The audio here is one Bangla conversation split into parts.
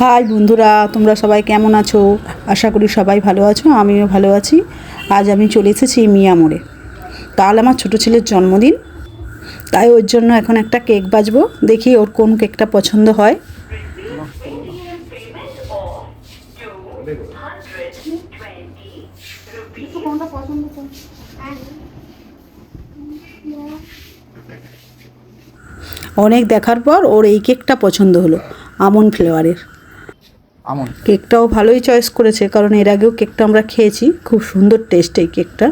হাই বন্ধুরা, তোমরা সবাই কেমন আছো? আশা করি সবাই ভালো আছো, আমিও ভালো আছি। আজ আমি চলে এসেছি মিয়া মোড়ে। কাল আমার ছোটো ছেলের জন্মদিন, তাই ওর জন্য এখন একটা কেক বাজবো। দেখি ওর কোন কেকটা পছন্দ হয়। অনেক দেখার পর ওর এই কেকটা পছন্দ হলো, আমন্ড ফ্লেভারের। কেকটাও ভালোই চয়েস করেছে, কারণ এর আগেও কেকটা আমরা খেয়েছি, খুব সুন্দর টেস্ট এই কেকটা।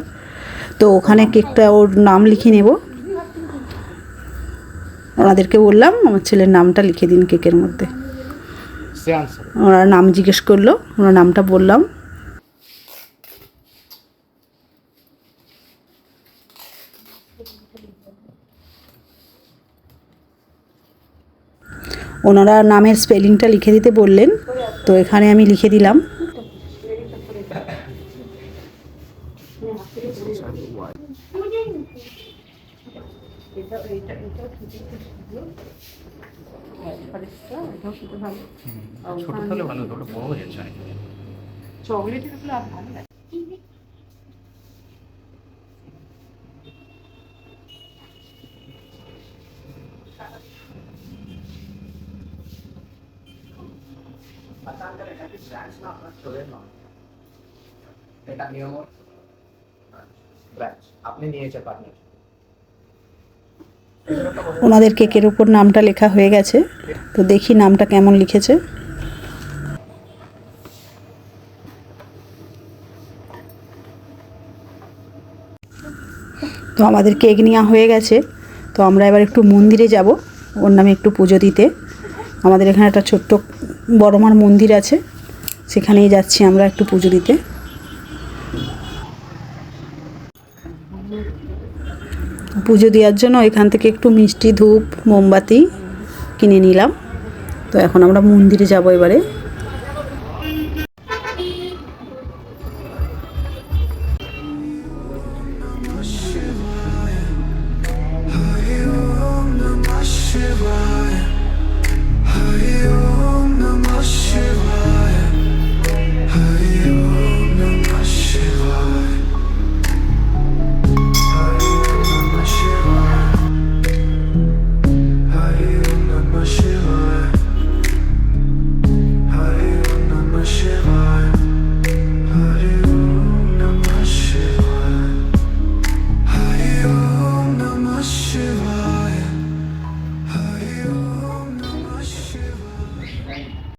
তো ওখানে কেকটা ওর নাম লিখে নেব। ওনাদেরকে বললাম আমার ছেলের নামটা লিখে দিন কেকের মধ্যে। ওরা নাম জিজ্ঞেস করলো, ওনার নামটা বললাম। ওনারা নামের স্পেলিংটা লিখে দিতে বললেন, তো এখানে আমি লিখে দিলাম। ওনাদের কেকের উপর নামটা লেখা হয়ে গেছে, তো দেখি নামটা কেমন লিখেছে। তো আমাদের কেক নেওয়া হয়ে গেছে, তো আমরা এবার একটু মন্দিরে যাব ওর নামে একটু পুজো দিতে। আমাদের এখানে একটা ছোট্ট বড়মার মন্দির আছে, সেখানেই যাচ্ছি আমরা একটু পুজো দিতে। পুজো দেওয়ার জন্য এখান থেকে একটু মিষ্টি, ধূপ, মোমবাতি কিনে নিলাম। তো এখন আমরা মন্দিরে যাব এবারে।